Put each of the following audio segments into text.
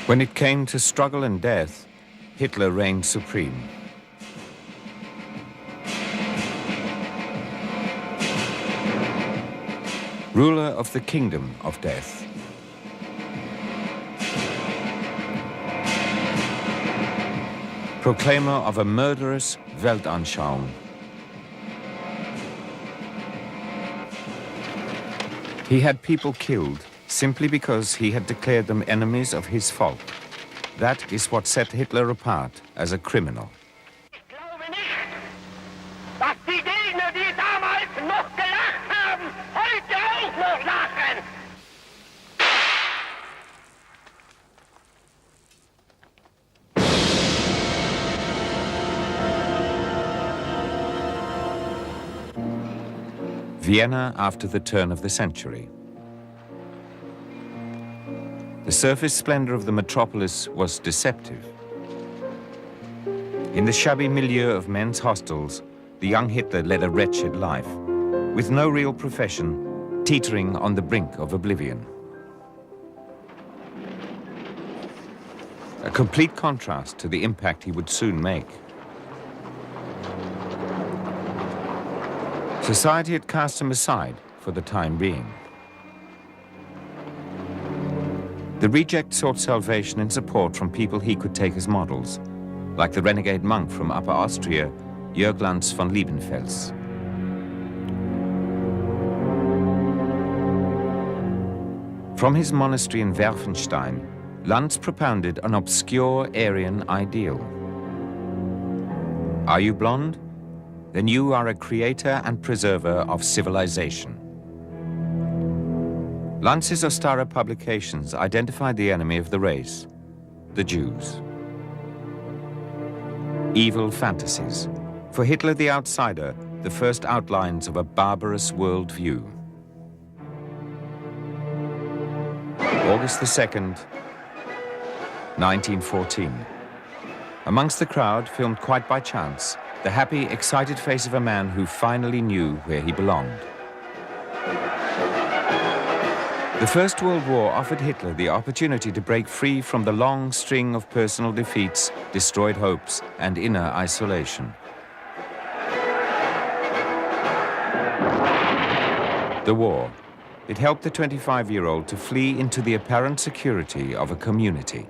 When it came to struggle and death, Hitler reigned supreme. Ruler of the kingdom of death. Proclaimer of a murderous Weltanschauung. He had people killed simply because he had declared them enemies of his folk. That is what set Hitler apart as a criminal. Ich glaube nicht, dass die Gegner, die damals noch gelacht haben, heute auch noch lachen. Vienna after the turn of the century. The surface splendor of the metropolis was deceptive. In the shabby milieu of men's hostels, the young Hitler led a wretched life, with no real profession, teetering on the brink of oblivion. A complete contrast to the impact he would soon make. Society had cast him aside for the time being. The reject sought salvation and support from people he could take as models, like the renegade monk from Upper Austria, Jörg Lanz von Liebenfels. From his monastery in Werfenstein, Lanz propounded an obscure Aryan ideal. Are you blonde? Then you are a creator and preserver of civilization. Lanz's Ostara publications identified the enemy of the race, the Jews. Evil fantasies. For Hitler the outsider, the first outlines of a barbarous worldview. August the 2nd, 1914. Amongst the crowd, filmed quite by chance, the happy, excited face of a man who finally knew where he belonged. The First World War offered Hitler the opportunity to break free from the long string of personal defeats, destroyed hopes, and inner isolation. The war. It helped the 25-year-old to flee into the apparent security of a community.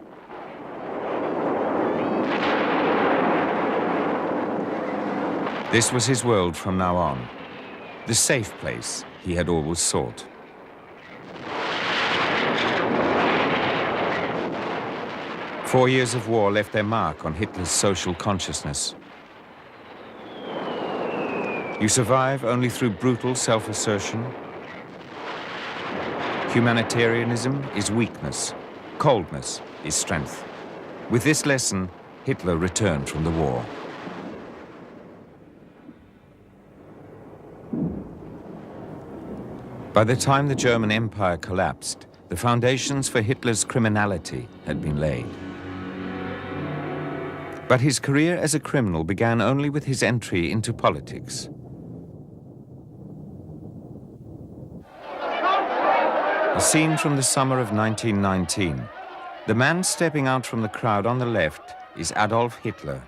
This was his world from now on, the safe place he had always sought. Four years of war left their mark on Hitler's social consciousness. You survive only through brutal self-assertion. Humanitarianism is weakness. Coldness is strength. With this lesson, Hitler returned from the war. By the time the German Empire collapsed, the foundations for Hitler's criminality had been laid. But his career as a criminal began only with his entry into politics. A scene from the summer of 1919. The man stepping out from the crowd on the left is Adolf Hitler.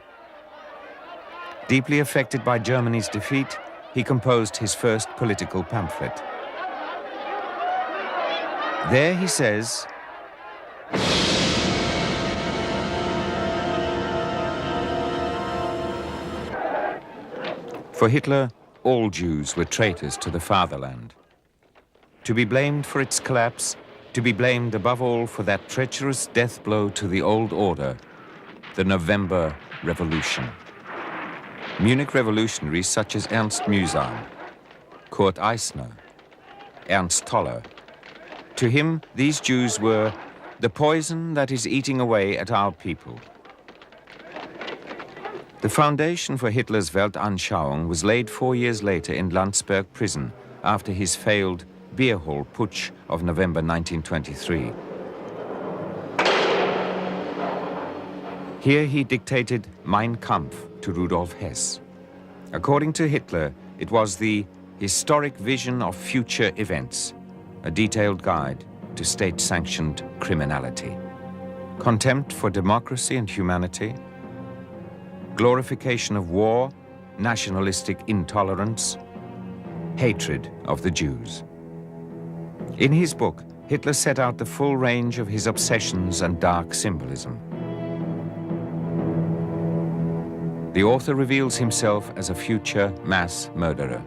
Deeply affected by Germany's defeat, he composed his first political pamphlet. There he says, for Hitler, all Jews were traitors to the fatherland. To be blamed for its collapse, to be blamed above all for that treacherous death blow to the old order, the November Revolution. Munich revolutionaries such as Ernst Mühsam, Kurt Eisner, Ernst Toller. To him, these Jews were the poison that is eating away at our people. The foundation for Hitler's Weltanschauung was laid 4 years later in Landsberg prison after his failed beer hall putsch of November 1923. Here he dictated Mein Kampf to Rudolf Hess. According to Hitler, it was the historic vision of future events, a detailed guide to state-sanctioned criminality. contempt for democracy and humanity, glorification of war, nationalistic intolerance, hatred of the Jews. In his book, Hitler set out the full range of his obsessions and dark symbolism. The author reveals himself as a future mass murderer.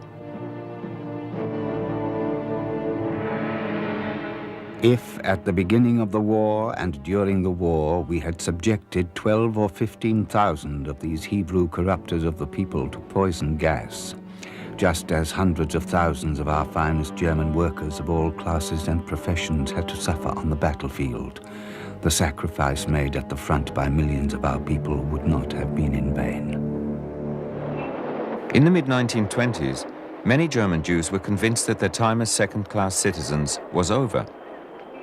If at the beginning of the war and during the war we had subjected 12 or 15,000 of these Hebrew corrupters of the people to poison gas, just as hundreds of thousands of our finest German workers of all classes and professions had to suffer on the battlefield, the sacrifice made at the front by millions of our people would not have been in vain. In the mid-1920s, many German Jews were convinced that their time as second-class citizens was over.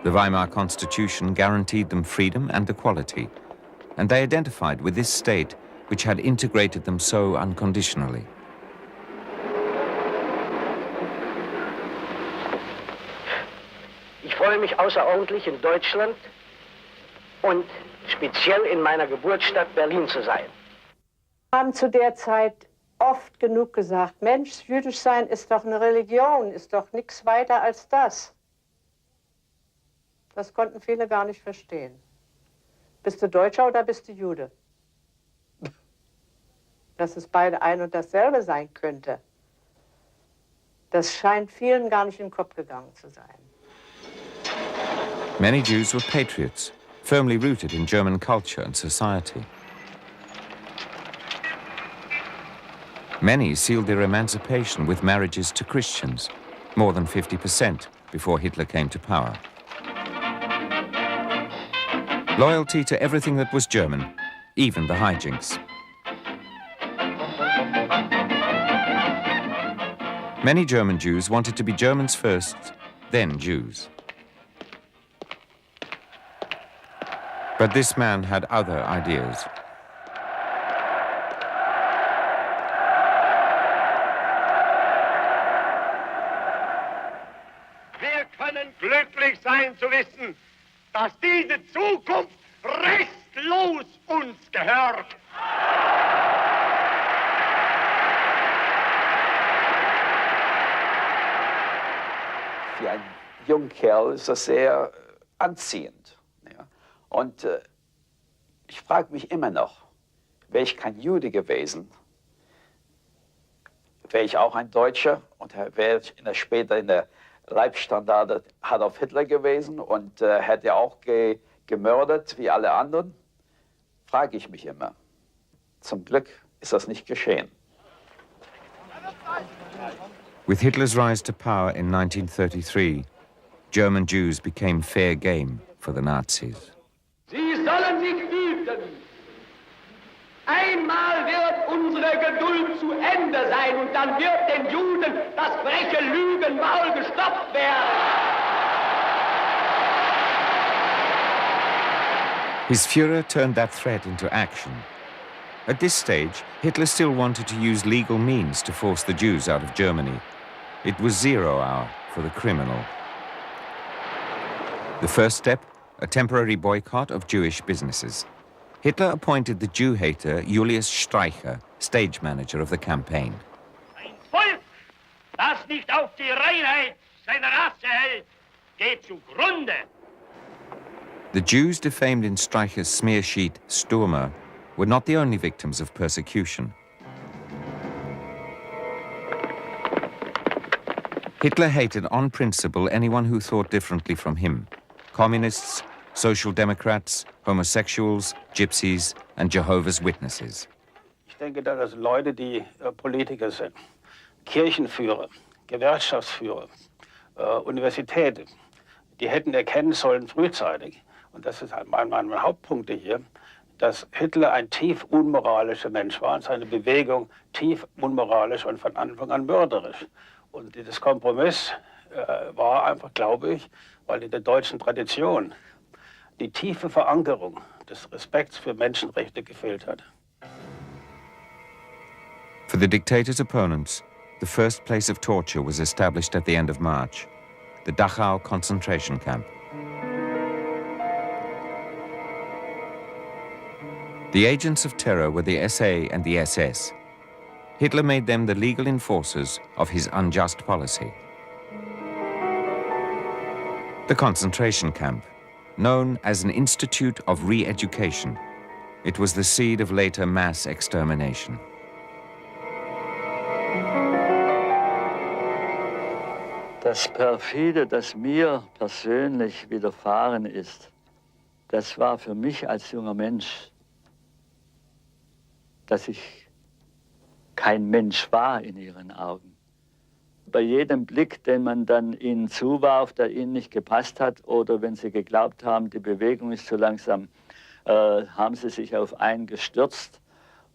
The Weimar Constitution guaranteed them freedom and equality, and they identified with this state which had integrated them so unconditionally. Ich freue mich außerordentlich, in Deutschland und speziell in meiner Geburtsstadt Berlin zu sein. Wir haben zu der Zeit oft genug gesagt, Mensch, jüdisch sein ist doch eine Religion, ist doch nichts weiter als das. Das konnten viele gar nicht verstehen. Bist du Deutscher oder bist du Jude? Dass es beide ein und dasselbe sein könnte, das scheint vielen gar nicht in den Kopf gegangen zu sein. Many Jews were patriots, firmly rooted in German culture and society. Many sealed their emancipation with marriages to Christians, more than 50% before Hitler came to power. Loyalty to everything that was German, even the hijinks. Many German Jews wanted to be Germans first, then Jews. But this man had other ideas. Wir können glücklich sein zu wissen, dass diese Zukunft restlos uns gehört. Für einen jungen Kerl ist das sehr anziehend. Ja. Und ich frage mich immer noch, wäre ich kein Jude gewesen, wäre ich auch ein Deutscher und wäre ich später in der Leibstandarte Adolf Hitler gewesen und hätte auch gemördert wie alle anderen, frage ich mich immer. Zum Glück ist das nicht geschehen. With Hitler's rise to power in 1933, German Jews became fair game for the Nazis. Sie sollen sich hüten. Einmal wird unsere Geduld zu Ende sein und dann wird den Juden das freche Lügenmaul gestopft werden. His Führer turned that threat into action. At this stage, Hitler still wanted to use legal means to force the Jews out of Germany. It was 0 hour for the criminal. The first step, a temporary boycott of Jewish businesses. Hitler appointed the Jew-hater Julius Streicher stage manager of the campaign. Ein Volk, das nicht auf die Reinheit seiner Rasse hält, geht zugrunde. The Jews defamed in Streicher's smear sheet Stürmer were not the only victims of persecution. Hitler hated on principle anyone who thought differently from him. Communists, Social Democrats, homosexuals, Gypsies and Jehovah's Witnesses. Ich denke, dass Leute, die Politiker sind, Kirchenführer, Gewerkschaftsführer, Universitäten, die hätten erkennen sollen frühzeitig, und das ist einer meiner Hauptpunkte hier, dass Hitler ein tief unmoralischer Mensch war und seine Bewegung tief unmoralisch und von Anfang an mörderisch. Und dieses Kompromiss war einfach, glaube ich, weil in der deutschen Tradition die tiefe Verankerung des Respekts für Menschenrechte gefehlt hat. For the dictator's opponents, the first place of torture was established at the end of March, the Dachau concentration camp. The agents of terror were the SA and the SS. Hitler made them the legal enforcers of his unjust policy. The concentration camp, known as an institute of re-education, it was the seed of later mass extermination. Das Perfide, das mir persönlich widerfahren ist, das war für mich als junger Mensch, dass ich kein Mensch war in ihren Augen. Bei jedem Blick, den man dann ihnen zuwarf, der ihnen nicht gepasst hat, oder wenn sie geglaubt haben, die Bewegung ist zu langsam, haben sie sich auf einen gestürzt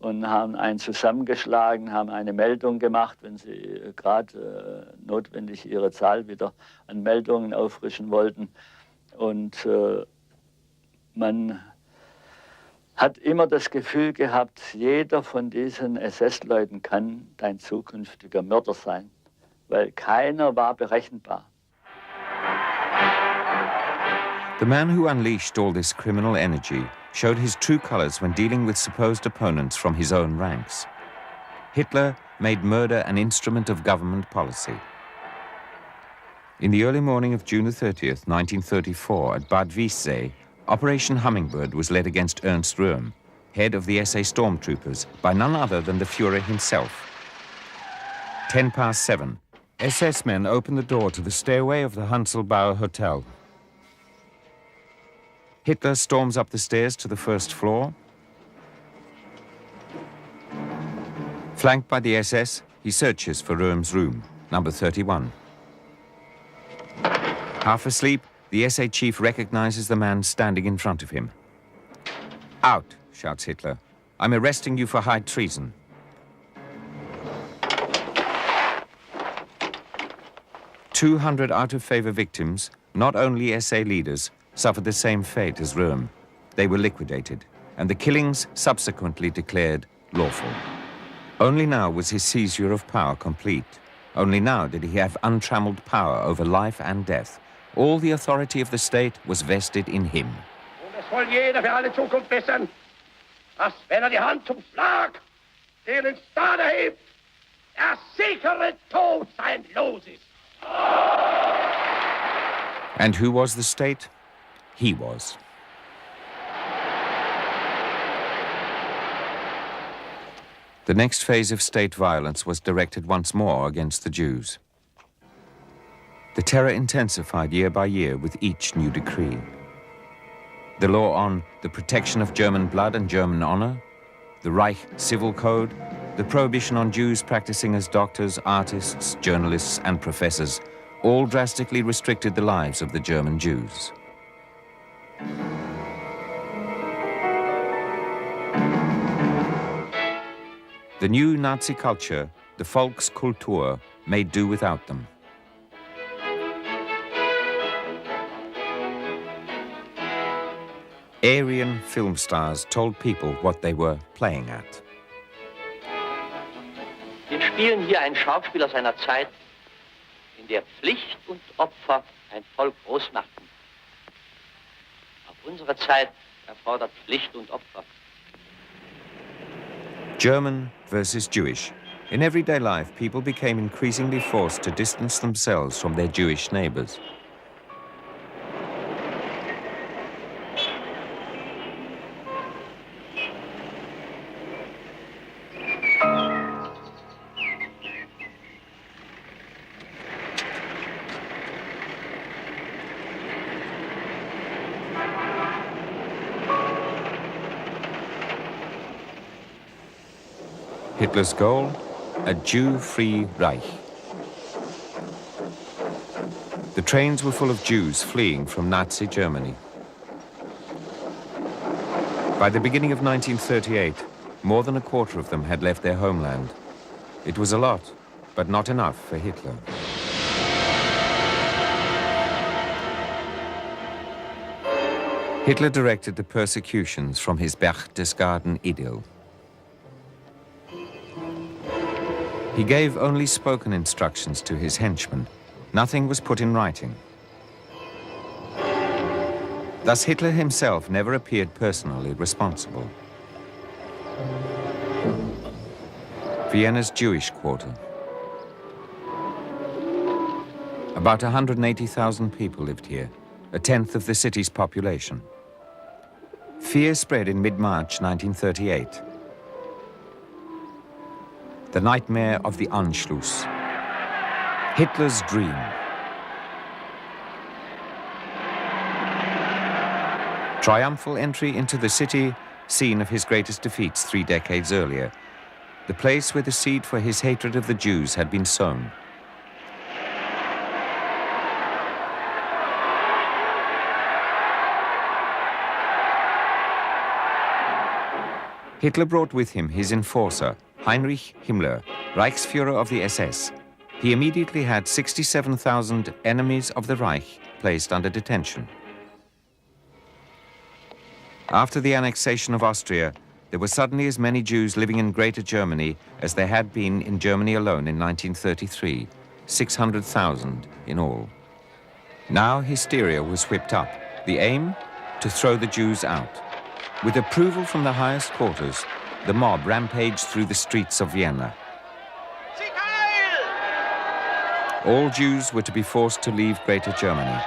und haben einen zusammengeschlagen, haben eine Meldung gemacht, wenn sie gerade notwendig ihre Zahl wieder an Meldungen auffrischen wollten. Und man hat immer das Gefühl gehabt, jeder von diesen SS-Leuten kann dein zukünftiger Mörder sein, weil keiner war berechenbar. The man who unleashed all this criminal energy showed his true colors when dealing with supposed opponents from his own ranks. Hitler made murder an instrument of government policy. In the early morning of June 30th, 1934, at Bad Wiessee, Operation Hummingbird was led against Ernst Röhm, head of the SA stormtroopers, by none other than the Führer himself. 7:10, SS men opened the door to the stairway of the Hanselbauer Hotel. Hitler storms up the stairs to the first floor. Flanked by the SS, he searches for Röhm's room, number 31. Half asleep, the SA chief recognizes the man standing in front of him. "Out," shouts Hitler. "I'm arresting you for high treason." "200 out-of-favor victims, not only SA leaders, suffered the same fate as Röhm. They were liquidated, and the killings subsequently declared lawful. Only now was his seizure of power complete. Only now did he have untrammeled power over life and death. All the authority of the state was vested in him. Und es soll jeder für alle Zukunft wissen, dass wenn die Hand zum Schlag, den ins Stade hebt, der sichere Tod sein Los ist. And who was the state? He was. The next phase of state violence was directed once more against the Jews. The terror intensified year by year with each new decree. The law on the protection of German blood and German honor, the Reich Civil Code, the prohibition on Jews practicing as doctors, artists, journalists, and professors, all drastically restricted the lives of the German Jews. The new Nazi culture, the Volkskultur, made do without them. Aryan film stars told people what they were playing at. Wir spielen hier ein Schauspiel aus einer Zeit, in der Pflicht und Opfer ein Volk groß machten. Auch unsere Zeit erfordert Pflicht und Opfer. German versus Jewish. In everyday life, people became increasingly forced to distance themselves from their Jewish neighbors. Hitler's goal, a Jew-free Reich. The trains were full of Jews fleeing from Nazi Germany. By the beginning of 1938, more than a quarter of them had left their homeland. It was a lot, but not enough for Hitler. Hitler directed the persecutions from his Berchtesgaden idyll. He gave only spoken instructions to his henchmen. Nothing was put in writing. Thus Hitler himself never appeared personally responsible. Vienna's Jewish quarter. About 180,000 people lived here, a tenth of the city's population. Fear spread in mid-March 1938. The nightmare of the Anschluss. Hitler's dream. Triumphal entry into the city, scene of his greatest defeats 3 decades earlier. The place where the seed for his hatred of the Jews had been sown. Hitler brought with him his enforcer, Heinrich Himmler, Reichsführer of the SS. He immediately had 67,000 enemies of the Reich placed under detention. After the annexation of Austria, there were suddenly as many Jews living in Greater Germany as there had been in Germany alone in 1933, 600,000 in all. Now hysteria was whipped up, the aim, to throw the Jews out. With approval from the highest quarters, the mob rampaged through the streets of Vienna. All Jews were to be forced to leave Greater Germany.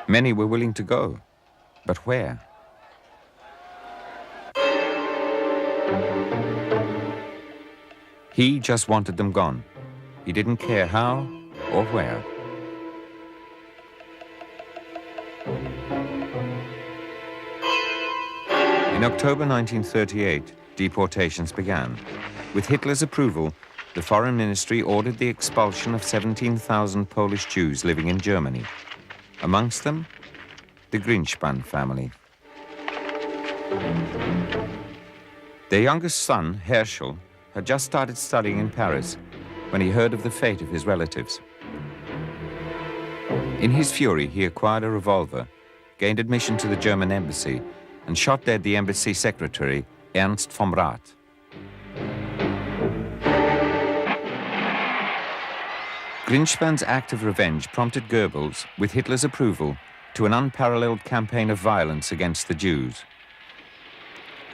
Many were willing to go, but where? He just wanted them gone. He didn't care how or where. In October 1938, deportations began. With Hitler's approval, the Foreign Ministry ordered the expulsion of 17,000 Polish Jews living in Germany. Amongst them, the Grinspan family. Their youngest son, Herschel, had just started studying in Paris when he heard of the fate of his relatives. In his fury, he acquired a revolver, gained admission to the German embassy, and shot dead the embassy secretary, Ernst vom Rath. Grinspan's act of revenge prompted Goebbels, with Hitler's approval, to an unparalleled campaign of violence against the Jews.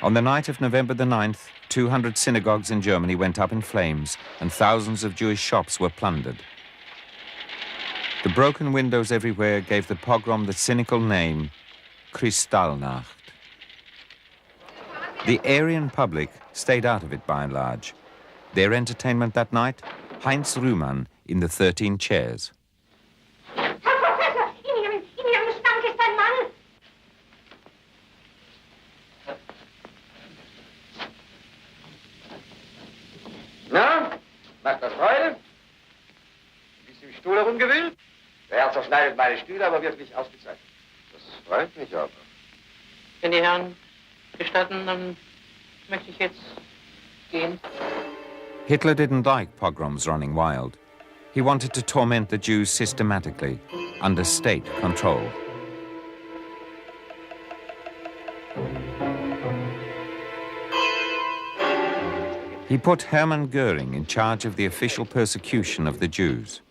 On the night of November the 9th, 200 synagogues in Germany went up in flames and thousands of Jewish shops were plundered. The broken windows everywhere gave the pogrom the cynical name Kristallnacht. The Aryan public stayed out of it by and large. Their entertainment that night, Heinz Rühmann in the 13 Chairs. Herr Professor, in Ihrem Schrank ist ein Mann. Na, macht das Freude? Bist du im Stuhl herumgewühlt? Der Herr zerschneidet meine Stühle, aber wirklich ausgezeichnet. Das freut mich aber. Wenn die Herren gestatten, dann möchte ich jetzt gehen. Hitler didn't like pogroms running wild. He wanted to torment the Jews systematically, under state control. He put Hermann Göring in charge of the official persecution of the Jews.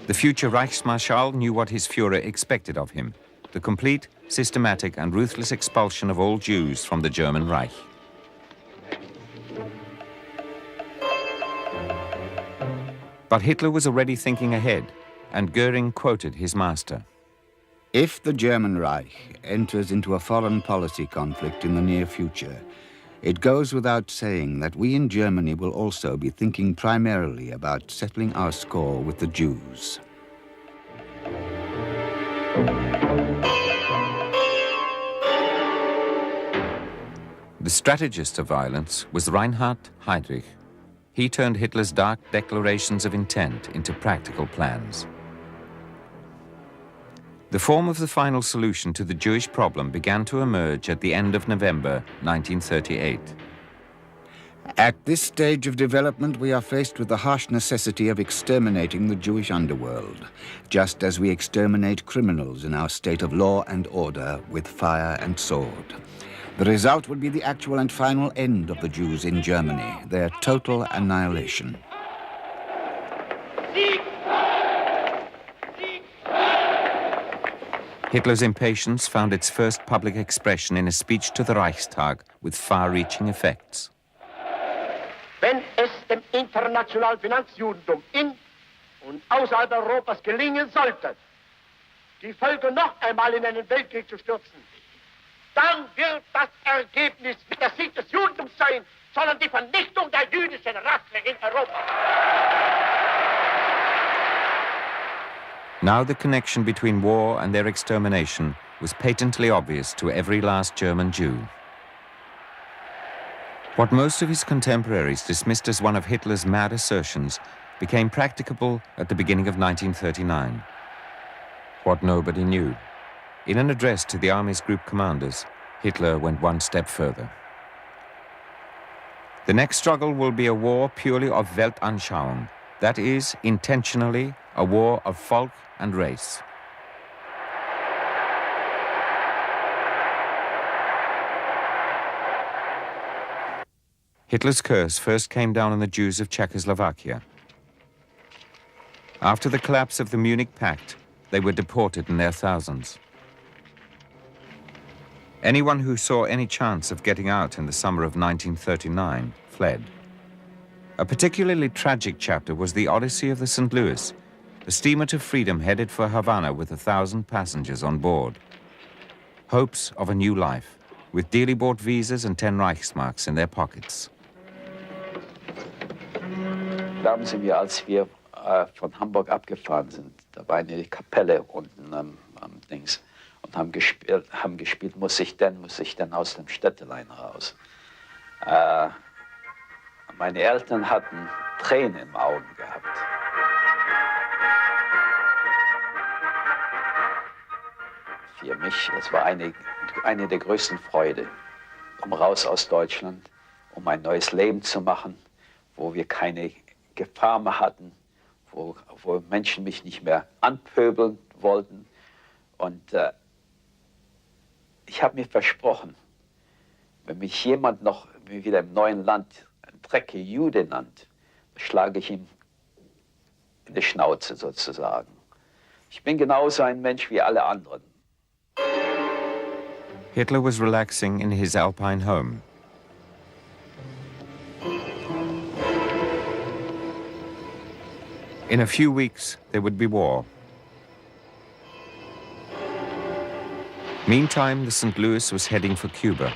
The future Reichsmarschall knew what his Führer expected of him, the complete, systematic and ruthless expulsion of all Jews from the German Reich. But Hitler was already thinking ahead, and Göring quoted his master. If the German Reich enters into a foreign policy conflict in the near future, it goes without saying that we in Germany will also be thinking primarily about settling our score with the Jews. The strategist of violence was Reinhard Heydrich. He turned Hitler's dark declarations of intent into practical plans. The form of the final solution to the Jewish problem began to emerge at the end of November 1938. At this stage of development, we are faced with the harsh necessity of exterminating the Jewish underworld, just as we exterminate criminals in our state of law and order with fire and sword. The result would be the actual and final end of the Jews in Germany, their total annihilation. Hitler's impatience found its first public expression in a speech to the Reichstag with far-reaching effects. wenn es dem internationalen Finanzjudentum in und außerhalb Europas gelingen sollte, die Völker noch einmal in einen Weltkrieg zu stürzen, dann wird das Ergebnis nicht der Sieg des Judentums sein, sondern die Vernichtung der jüdischen Rasse in Europa. Now the connection between war and their extermination was patently obvious to every last German Jew. What most of his contemporaries dismissed as one of Hitler's mad assertions became practicable at the beginning of 1939. What nobody knew. In an address to the Army's group commanders, Hitler went one step further. The next struggle will be a war purely of Weltanschauung, that is, intentionally, a war of Volk and race. Hitler's curse first came down on the Jews of Czechoslovakia. After the collapse of the Munich Pact, they were deported in their thousands. Anyone who saw any chance of getting out in the summer of 1939 fled. A particularly tragic chapter was the Odyssey of the St. Louis, a steamer to freedom headed for Havana with 1,000 passengers on board. Hopes of a new life, with dearly bought visas and 10 Reichsmarks in their pockets. Glauben Sie mir, als wir von Hamburg abgefahren sind, da war eine Kapelle unten am Dings und haben gespielt, muss ich denn aus dem Städtelein raus. Meine Eltern hatten Tränen im Augen gehabt. Für mich, das war eine der größten Freude, um raus aus Deutschland, um ein neues Leben zu machen, wo wir keine Gefahr mehr hatten, wo Menschen mich nicht mehr anpöbeln wollten. Und ich habe mir versprochen, wenn mich jemand noch wieder im neuen Land dreckige Jude nannt, schlage ich ihm in die Schnauze sozusagen. Ich bin genauso ein Mensch wie alle anderen. Hitler was relaxing in his Alpine home. In a few weeks, there would be war. Meantime, the St. Louis was heading for Cuba.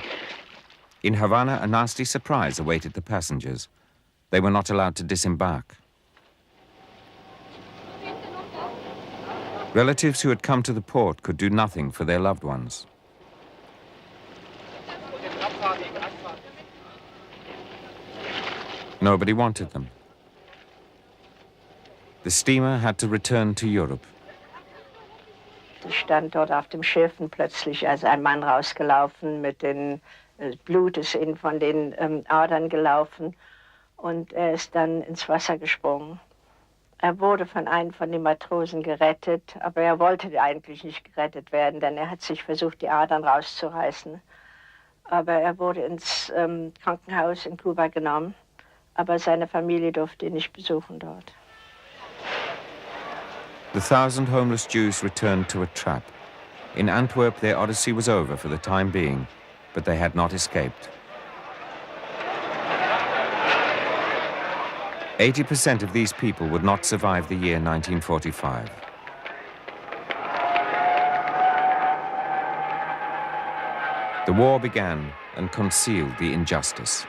In Havana, a nasty surprise awaited the passengers. They were not allowed to disembark. Relatives who had come to the port could do nothing for their loved ones. Nobody wanted them. The steamer had to return to Europe. Ich stand dort auf dem Schiff und plötzlich ist ein Mann rausgelaufen mit den Blut ist ihm von den Adern gelaufen und er ist dann ins Wasser gesprungen. Er wurde von einem von den Matrosen gerettet, aber er wollte eigentlich nicht gerettet werden, denn er hat sich versucht, die Adern rauszureißen. Aber er wurde ins Krankenhaus in Kuba genommen, aber seine Familie durfte ihn nicht besuchen dort. The 1,000 homeless Jews returned to a trap. In Antwerp, their odyssey was over for the time being, but they had not escaped. 80% of these people would not survive the year 1945. The war began and concealed the injustice.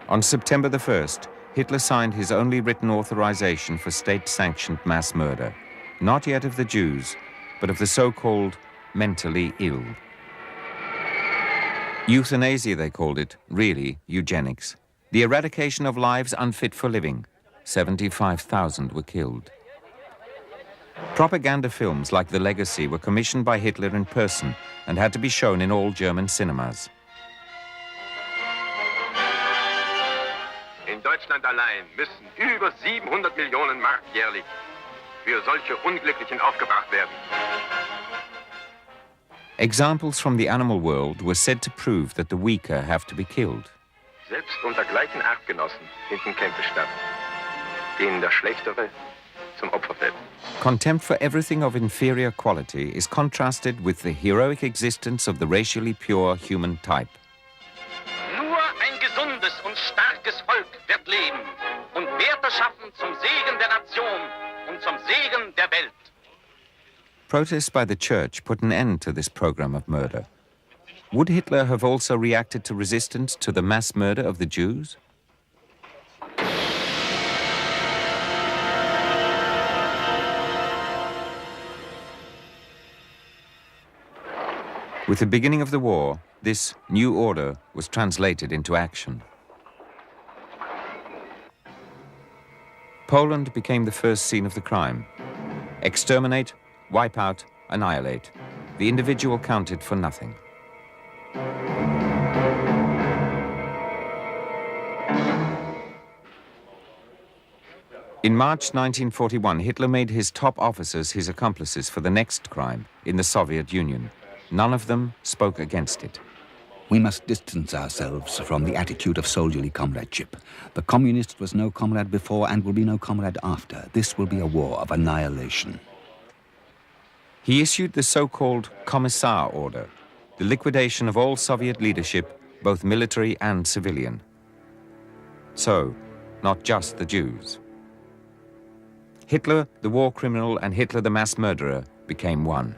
On September the 1st, Hitler signed his only written authorization for state-sanctioned mass murder, not yet of the Jews, but of the so-called mentally ill. Euthanasia, they called it, really eugenics. The eradication of lives unfit for living. 75,000 were killed. Propaganda films like The Legacy were commissioned by Hitler in person and had to be shown in all German cinemas. In Deutschland allein müssen über 700 Millionen Mark jährlich für solche Unglücklichen aufgebracht werden. Examples from the animal world were said to prove that the weaker have to be killed. Selbst unter gleichen Artgenossen finden Kämpfe statt, denen der Schlechtere zum Opfer fällt. Contempt for everything of inferior quality is contrasted with the heroic existence of the racially pure human type. Nur ein gesundes und starkes Volk wird leben und Werte schaffen zum Segen der Nation und zum Segen der Welt. Protests by the church put an end to this program of murder. Would Hitler have also reacted to resistance to the mass murder of the Jews? With the beginning of the war, this new order was translated into action. Poland became the first scene of the crime. Exterminate, wipe out, annihilate. The individual counted for nothing. In March 1941, Hitler made his top officers his accomplices for the next crime in the Soviet Union. None of them spoke against it. We must distance ourselves from the attitude of soldierly comradeship. The communist was no comrade before and will be no comrade after. This will be a war of annihilation. He issued the so-called Commissar Order, the liquidation of all Soviet leadership, both military and civilian. So, not just the Jews. Hitler, the war criminal, and Hitler, the mass murderer, became one.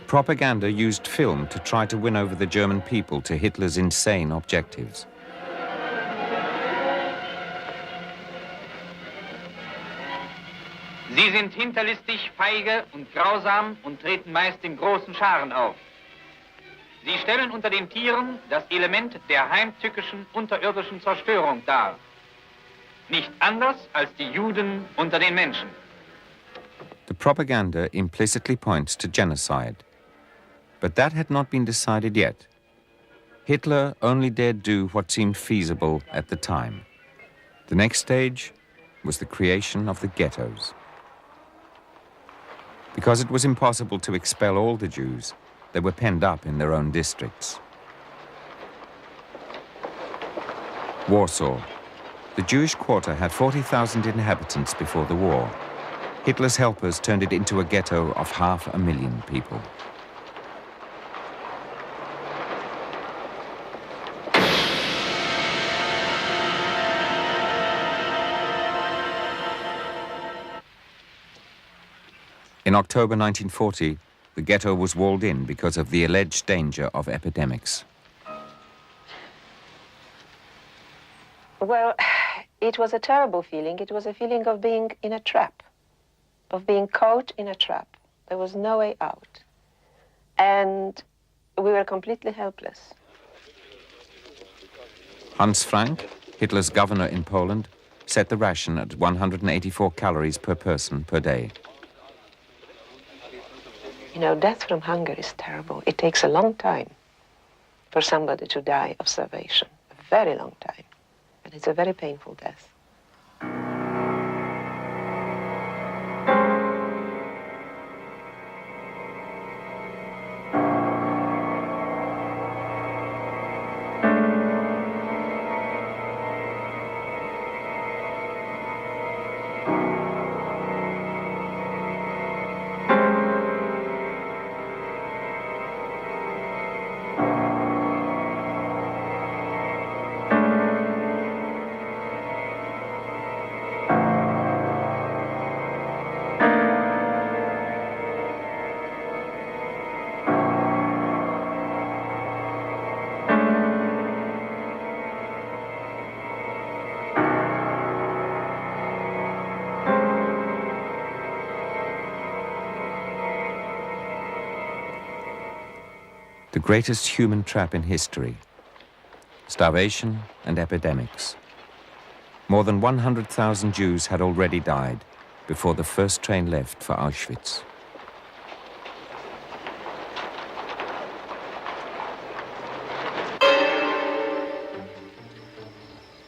Propaganda used film to try to win over the German people to Hitler's insane objectives. Sie sind hinterlistig, feige und grausam und treten meist in großen Scharen auf. Sie stellen unter den Tieren das Element der heimtückischen unterirdischen Zerstörung dar. Nicht anders als die Juden unter den Menschen. The propaganda implicitly points to genocide. But that had not been decided yet. Hitler only dared do what seemed feasible at the time. The next stage was the creation of the ghettos. Because it was impossible to expel all the Jews, they were penned up in their own districts. Warsaw. The Jewish quarter had 40,000 inhabitants before the war. Hitler's helpers turned it into a ghetto of 500,000 people. In October 1940, the ghetto was walled in because of the alleged danger of epidemics. Well, it was a terrible feeling. It was a feeling of being in a trap, of being caught in a trap. There was no way out. And we were completely helpless. Hans Frank, Hitler's governor in Poland, set the ration at 184 calories per person per day. You know, death from hunger is terrible. It takes a long time for somebody to die of starvation, a very long time. And it's a very painful death. The greatest human trap in history. Starvation and epidemics. More than 100,000 Jews had already died before the first train left for Auschwitz.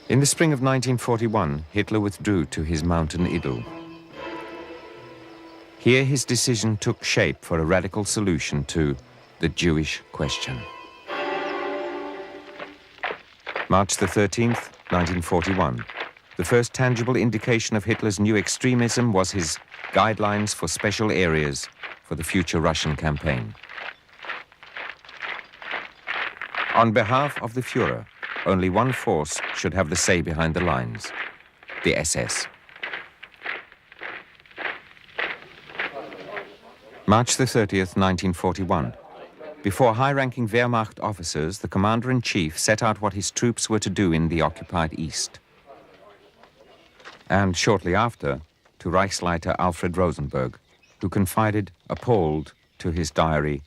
In the spring of 1941, Hitler withdrew to his mountain idyll. Here his decision took shape for a radical solution to the Jewish question. March the 13th, 1941. The first tangible indication of Hitler's new extremism was his guidelines for special areas for the future Russian campaign. On behalf of the Führer, only one force should have the say behind the lines: the SS. March the 30th, 1941. Before high-ranking Wehrmacht officers, the commander-in-chief set out what his troops were to do in the occupied East. And shortly after, to Reichsleiter Alfred Rosenberg, who confided, appalled, to his diary,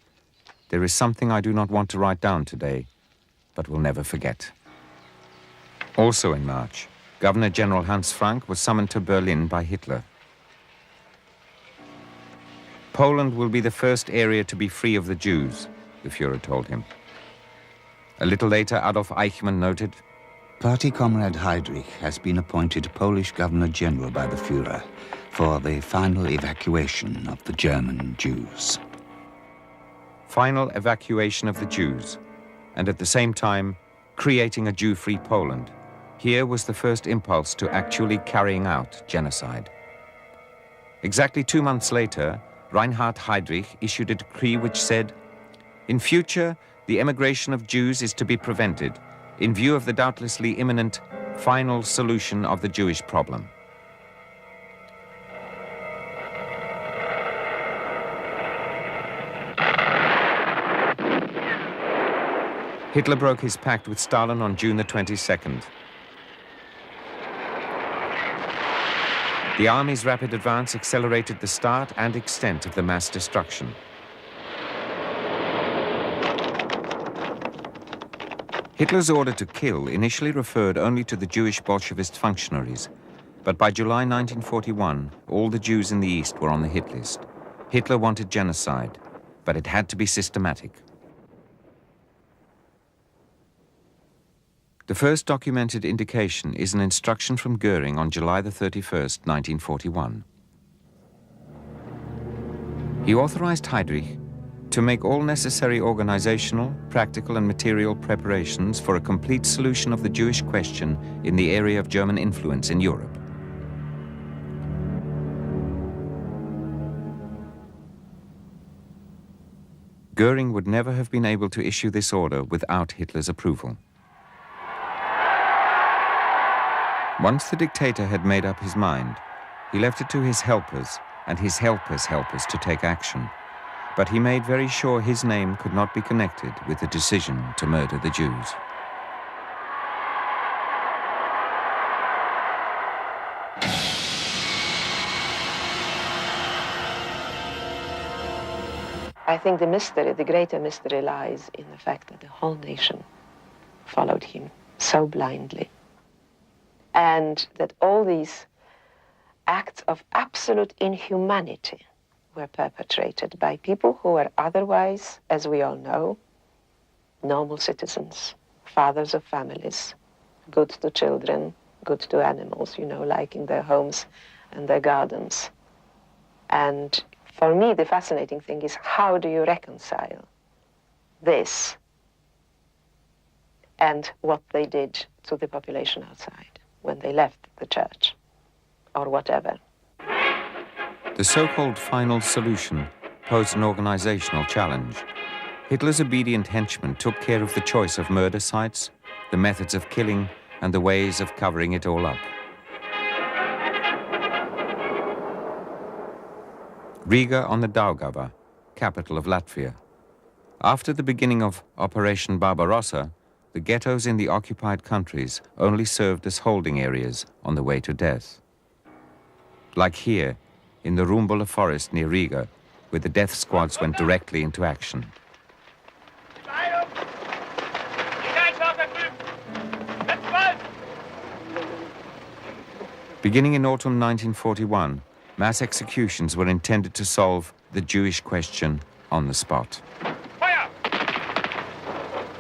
"There is something I do not want to write down today, but will never forget." Also in March, Governor General Hans Frank was summoned to Berlin by Hitler. Poland will be the first area to be free of the Jews, the Führer told him. A little later, Adolf Eichmann noted, Party comrade Heydrich has been appointed Polish Governor General by the Führer for the final evacuation of the German Jews. Final evacuation of the Jews, and at the same time, creating a Jew-free Poland. Here was the first impulse to actually carrying out genocide. Exactly 2 months later, Reinhard Heydrich issued a decree which said, "In future, the emigration of Jews is to be prevented in view of the doubtlessly imminent final solution of the Jewish problem." Hitler broke his pact with Stalin on June the 22nd. The army's rapid advance accelerated the start and extent of the mass destruction. Hitler's order to kill initially referred only to the Jewish Bolshevist functionaries, but by July 1941, all the Jews in the East were on the hit list. Hitler wanted genocide, but it had to be systematic. The first documented indication is an instruction from Goering on July the 31st, 1941. He authorized Heydrich to make all necessary organizational, practical and material preparations for a complete solution of the Jewish question in the area of German influence in Europe. Goering would never have been able to issue this order without Hitler's approval. Once the dictator had made up his mind, he left it to his helpers and his helpers' helpers to take action. But he made very sure his name could not be connected with the decision to murder the Jews. I think the mystery, the greater mystery, lies in the fact that the whole nation followed him so blindly. And that all these acts of absolute inhumanity were perpetrated by people who were otherwise, as we all know, normal citizens, fathers of families, good to children, good to animals, you know, liking their homes and their gardens. And for me, the fascinating thing is, how do you reconcile this and what they did to the population outside when they left the church or whatever? The so-called final solution posed an organizational challenge. Hitler's obedient henchmen took care of the choice of murder sites, the methods of killing, and the ways of covering it all up. Riga on the Daugava, capital of Latvia. After the beginning of Operation Barbarossa, the ghettos in the occupied countries only served as holding areas on the way to death. Like here, in the Rumbula forest near Riga, where the death squads went directly into action. Beginning in autumn 1941, mass executions were intended to solve the Jewish question on the spot.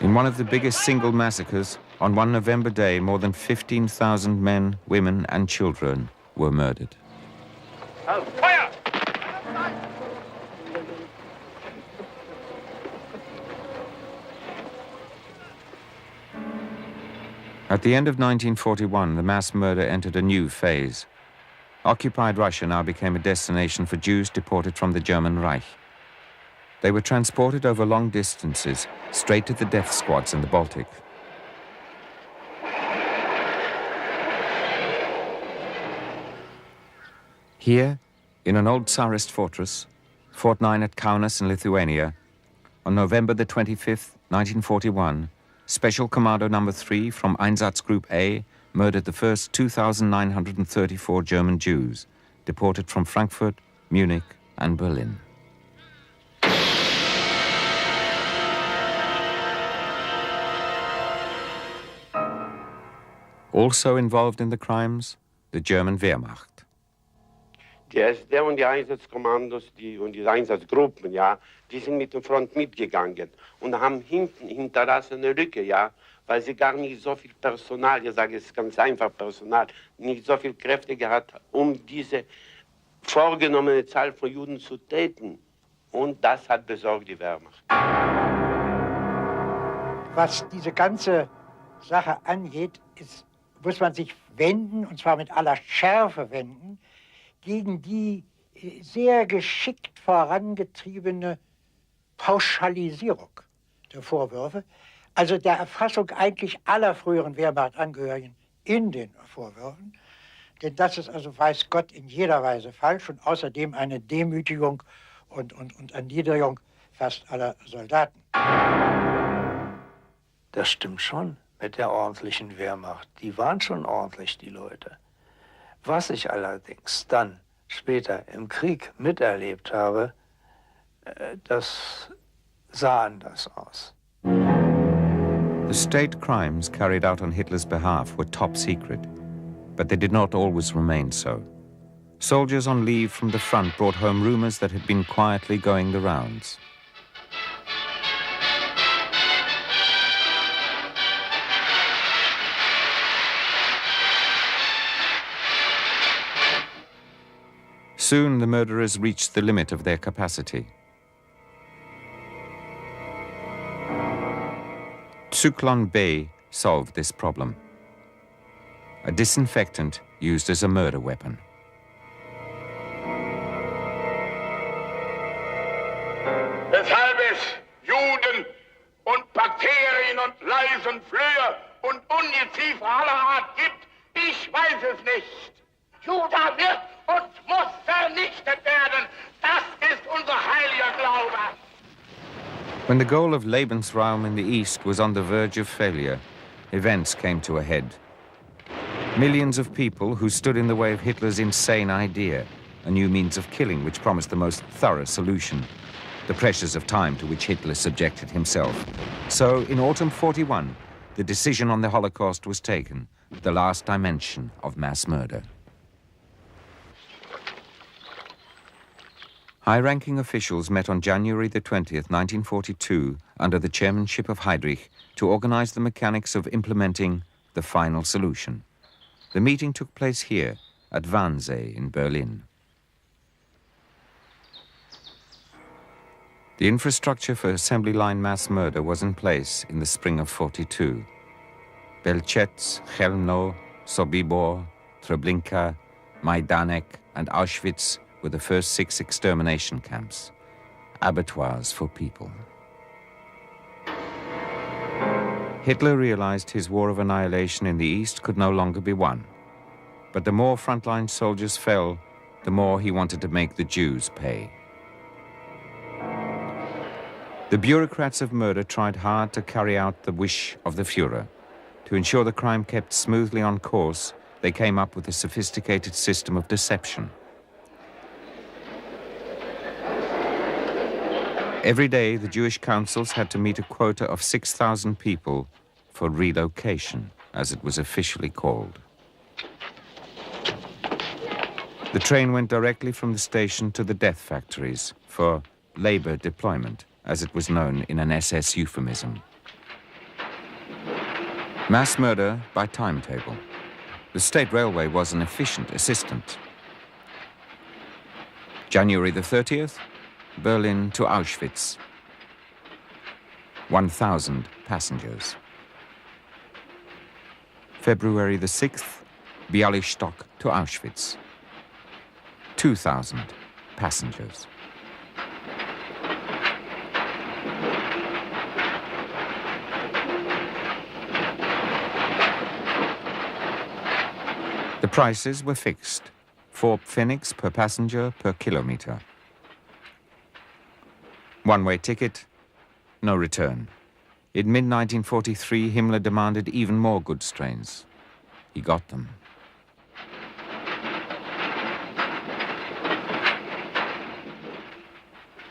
In one of the biggest single massacres, on one November day, more than 15,000 men, women, and children were murdered. Feuer! At the end of 1941, the mass murder entered a new phase. Occupied Russia now became a destination for Jews deported from the German Reich. They were transported over long distances, straight to the death squads in the Baltic. Here, in an old Tsarist fortress, Fort 9 at Kaunas in Lithuania, on November the 25th, 1941, Special Commando No. 3 from Einsatz Group A murdered the first 2,934 German Jews, deported from Frankfurt, Munich, and Berlin. Also involved in the crimes, the German Wehrmacht. Die SD und die Einsatzkommandos und die Einsatzgruppen, ja, die sind mit dem Front mitgegangen und haben hinterlassen eine Lücke, ja, weil sie gar nicht so viel Personal, ich sage es ganz einfach Personal, nicht so viel Kräfte gehabt, diese vorgenommene Zahl von Juden zu töten. Und das hat besorgt die Wehrmacht. Was diese ganze Sache angeht, muss man sich wenden, und zwar mit aller Schärfe wenden, gegen die sehr geschickt vorangetriebene Pauschalisierung der Vorwürfe, also der Erfassung eigentlich aller früheren Wehrmachtangehörigen in den Vorwürfen. Denn das ist also, weiß Gott, in jeder Weise falsch und außerdem eine Demütigung und Erniedrigung fast aller Soldaten. Das stimmt schon mit der ordentlichen Wehrmacht. Die waren schon ordentlich, die Leute. Was ich allerdings dann später im Krieg miterlebt habe, das sah anders aus. The state crimes carried out on Hitler's behalf were top secret, but they did not always remain so. Soldiers on leave from the front brought home rumors that had been quietly going the rounds. Soon the murderers reached the limit of their capacity. Zyklon B solved this problem. A disinfectant used as a murder weapon. Weshalb es Juden und Bakterien und Läuse und Flöhe und Ungeziefer aller Art gibt, ich weiß es nicht. Juda wird und muss vernichtet werden. Das ist unser heiliger Glaube. When the goal of Lebensraum in the East was on the verge of failure, events came to a head. Millions of people who stood in the way of Hitler's insane idea, a new means of killing which promised the most thorough solution, the pressures of time to which Hitler subjected himself. So, in autumn 41, the decision on the Holocaust was taken, the last dimension of mass murder. High-ranking officials met on January the 20th, 1942, under the chairmanship of Heydrich, to organize the mechanics of implementing the final solution. The meeting took place here, at Wannsee in Berlin. The infrastructure for assembly line mass murder was in place in the spring of 42. Belchets, Chelmno, Sobibor, Treblinka, Majdanek, and Auschwitz were the first 6 extermination camps, abattoirs for people. Hitler realized his war of annihilation in the East could no longer be won. But the more frontline soldiers fell, the more he wanted to make the Jews pay. The bureaucrats of murder tried hard to carry out the wish of the Führer. To ensure the crime kept smoothly on course, they came up with a sophisticated system of deception. Every day, the Jewish councils had to meet a quota of 6,000 people for relocation, as it was officially called. The train went directly from the station to the death factories for labor deployment, as it was known in an SS euphemism. Mass murder by timetable. The state railway was an efficient assistant. January the 30th, Berlin to Auschwitz. 1,000 passengers. February the 6th, Bialystok to Auschwitz. 2,000 passengers. The prices were fixed, 4 pfennigs per passenger per kilometer. One-way ticket, no return. In mid-1943, Himmler demanded even more goods trains. He got them.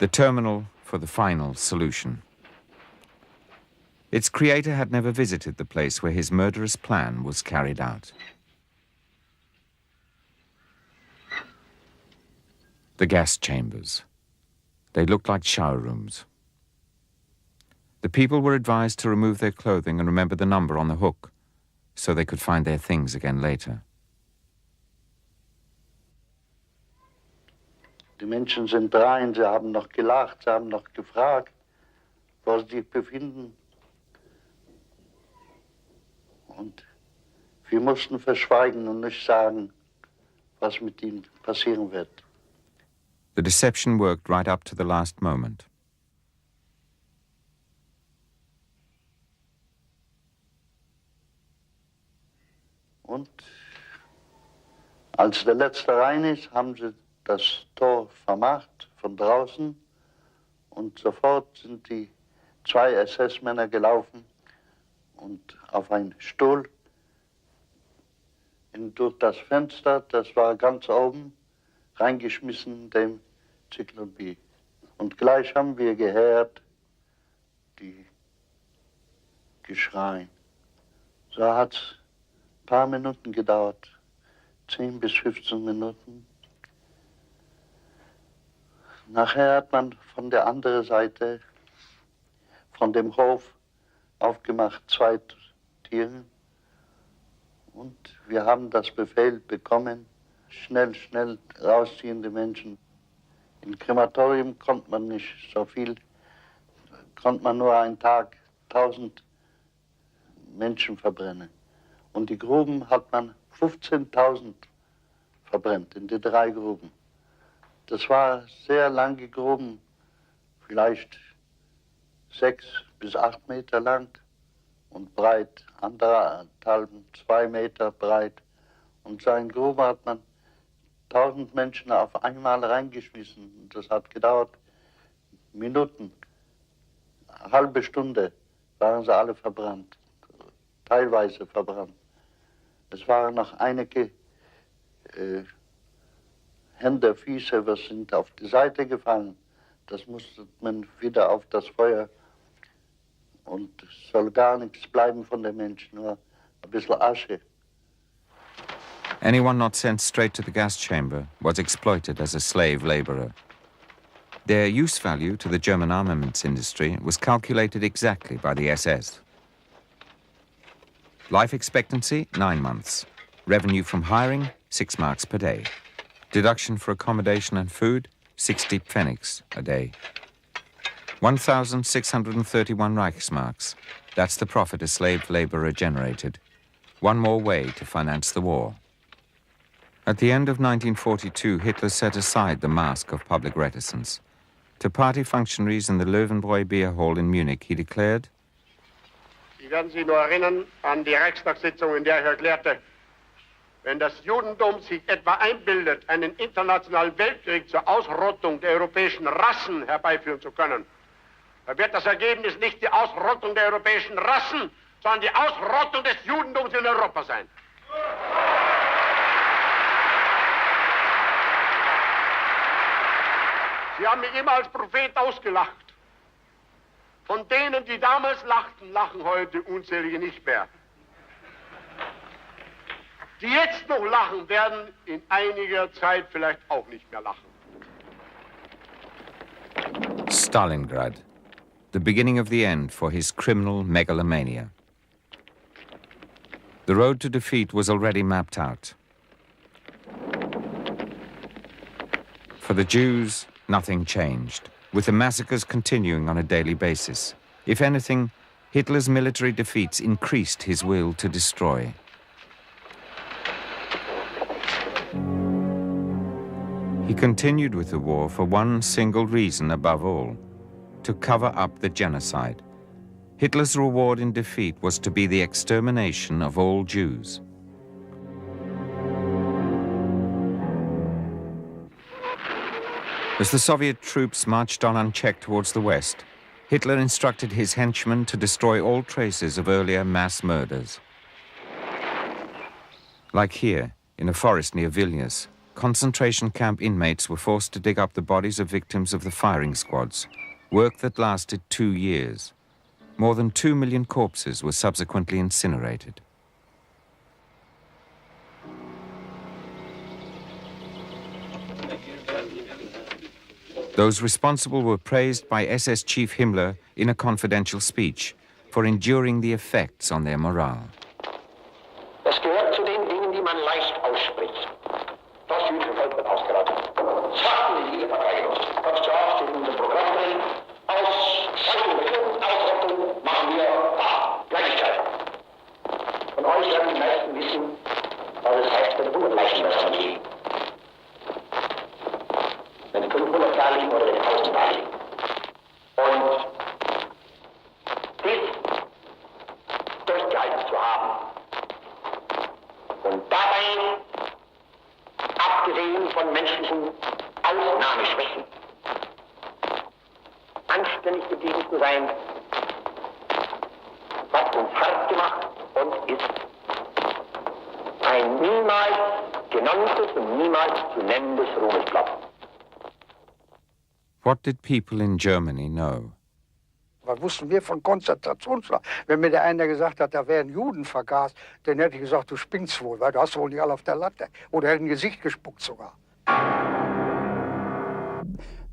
The terminal for the final solution. Its creator had never visited the place where his murderous plan was carried out. The gas chambers. They looked like shower rooms. The people were advised to remove their clothing and remember the number on the hook, so they could find their things again later. Die Menschen sind rein, sie haben noch gelacht, sie haben noch gefragt, wo sie sich befinden. Und wir mussten verschweigen und nicht sagen, was mit ihnen passieren wird. The deception worked right up to the last moment. Und als der Letzte rein ist, haben sie das Tor vermacht von draußen und sofort sind die 2 SS-Männer gelaufen und auf einen Stuhl durch das Fenster, das war ganz oben, reingeschmissen dem Zyklopie. Und gleich haben wir gehört, die Geschrei. So hat es ein paar Minuten gedauert, 10 bis 15 Minuten. Nachher hat man von der anderen Seite, von dem Hof, aufgemacht 2 Tiere. Und wir haben das Befehl bekommen, schnell, schnell rausziehen die Menschen. Im Krematorium konnte man nicht so viel, konnte man nur einen Tag 1000 Menschen verbrennen. Und die Gruben hat man 15.000 verbrennt, in die 3 Gruben. Das war sehr lange Gruben, vielleicht 6 bis 8 Meter lang und breit, 1,5, 2 Meter breit. Und so eine Grube hat man 1000 Menschen auf einmal reingeschmissen. Das hat gedauert Minuten, eine halbe Stunde waren sie alle verbrannt, teilweise verbrannt. Es waren noch einige Hände, Füße, was sind auf die Seite gefallen. Das musste man wieder auf das Feuer. Und es soll gar nichts bleiben von den Menschen, nur ein bisschen Asche. Anyone not sent straight to the gas chamber was exploited as a slave laborer. Their use value to the German armaments industry was calculated exactly by the SS. Life expectancy, 9 months. Revenue from hiring, 6 marks per day. Deduction for accommodation and food, 60 pfennigs a day. 1,631 Reichsmarks. That's the profit a slave laborer generated. One more way to finance the war. At the end of 1942, Hitler set aside the mask of public reticence. To party functionaries in the Löwenbräu Beer Hall in Munich, he declared, Sie werden sich nur erinnern an die Reichstagssitzung, in der ich erklärte, wenn das Judentum sich etwa einbildet, einen internationalen Weltkrieg zur Ausrottung der europäischen Rassen herbeiführen zu können, dann wird das Ergebnis nicht die Ausrottung der europäischen Rassen, sondern die Ausrottung des Judentums in Europa sein. Sie haben mich immer als Prophet ausgelacht. Von denen, die damals lachten, lachen heute unzählige nicht mehr. Die jetzt noch lachen, werden in einiger Zeit vielleicht auch nicht mehr lachen. Stalingrad, the beginning of the end for his criminal megalomania. The road to defeat was already mapped out. For the Jews, nothing changed, with the massacres continuing on a daily basis. If anything, Hitler's military defeats increased his will to destroy. He continued with the war for one single reason above all: to cover up the genocide. Hitler's reward in defeat was to be the extermination of all Jews. As the Soviet troops marched on unchecked towards the west, Hitler instructed his henchmen to destroy all traces of earlier mass murders. Like here, in a forest near Vilnius, concentration camp inmates were forced to dig up the bodies of victims of the firing squads, work that lasted 2 years. More than 2 million corpses were subsequently incinerated. Those responsible were praised by SS Chief Himmler in a confidential speech for enduring the effects on their morale. Es gehört zu den Dingen, die man leicht ausspricht. Das jüdische Volk wird ausgerottet. Schaffen die Verteidigung. Das steht in unserem Programm drin. Aus Schaltung, Ausrottung machen wir Gleichheit. Von euch werden die meisten wissen, was es heißt, wenn 100 Leichenmesser liegen. Wenn 500 da liegen oder wenn 1000 da liegen. Und dies durchgehalten zu haben. Und dabei, abgesehen von menschlichen Ausnahmeschwächen, anständig geblieben zu sein, hat uns hart gemacht und ist ein niemals genanntes und niemals zu nennendes Ruhmesblatt. What did people in Germany know? Was wussten wir von Konzentrationslager? Wenn mir der eine gesagt hat, da wären Juden vergast, dann hätte ich gesagt, du spinnst wohl, weil du hast wohl nicht alle auf der Latte. Oder hätte ein Gesicht gespuckt sogar.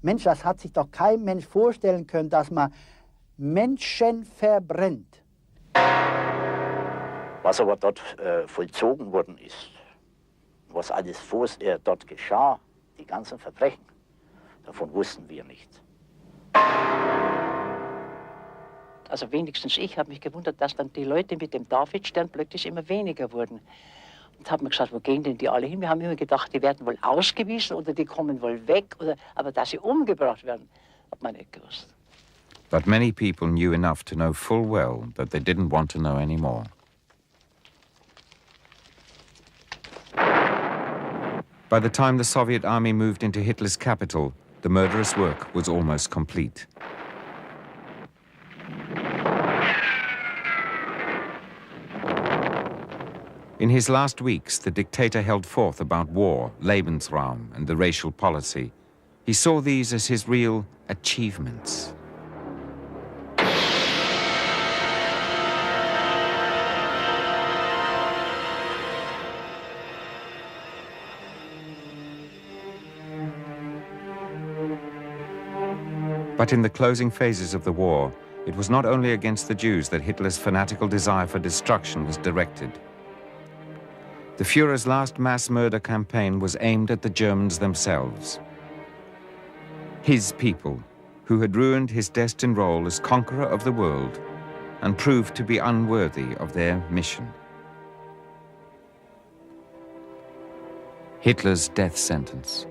Mensch, das hat sich doch kein Mensch vorstellen können, dass man Menschen verbrennt. Was aber dort vollzogen worden ist, was alles dort geschah, die ganzen Verbrechen, davon wussten wir nichts. Also wenigstens ich habe mich gewundert, dass dann die Leute mit dem Davidstern plötzlich immer weniger wurden. Und habe mir gesagt, wo gehen denn die alle hin? Wir haben immer gedacht, die werden wohl ausgewiesen oder die kommen wohl weg, aber dass sie umgebracht werden, hat man nicht gewusst. But many people knew enough to know full well that they didn't want to know any more. By the time the Soviet army moved into Hitler's capital, the murderous work was almost complete. In his last weeks, the dictator held forth about war, Lebensraum, and the racial policy. He saw these as his real achievements. But in the closing phases of the war, it was not only against the Jews that Hitler's fanatical desire for destruction was directed. The Führer's last mass murder campaign was aimed at the Germans themselves. His people, who had ruined his destined role as conqueror of the world and proved to be unworthy of their mission. Hitler's death sentence.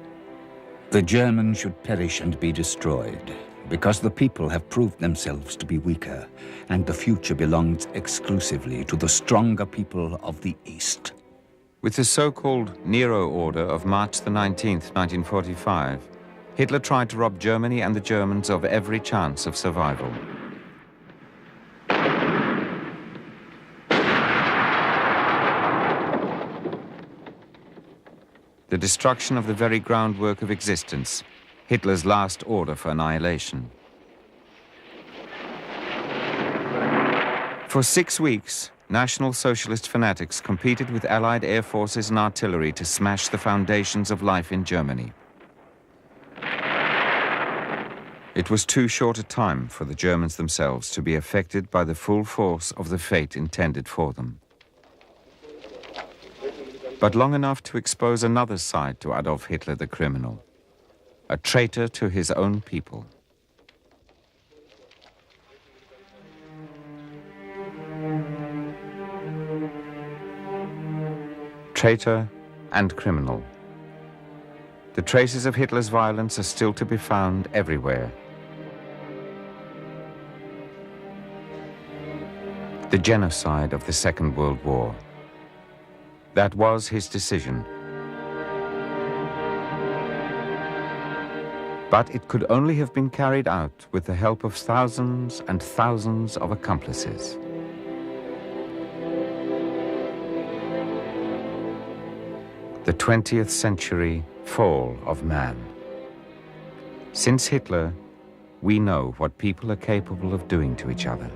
The Germans should perish and be destroyed, because the people have proved themselves to be weaker, and the future belongs exclusively to the stronger people of the East. With the so-called Nero Order of March the 19th, 1945, Hitler tried to rob Germany and the Germans of every chance of survival. The destruction of the very groundwork of existence, Hitler's last order for annihilation. For 6 weeks, National Socialist fanatics competed with Allied air forces and artillery to smash the foundations of life in Germany. It was too short a time for the Germans themselves to be affected by the full force of the fate intended for them. But long enough to expose another side to Adolf Hitler the criminal, a traitor to his own people. Traitor and criminal. The traces of Hitler's violence are still to be found everywhere. The genocide of the Second World War. That was his decision. But it could only have been carried out with the help of thousands and thousands of accomplices. The 20th century fall of man. Since Hitler, we know what people are capable of doing to each other.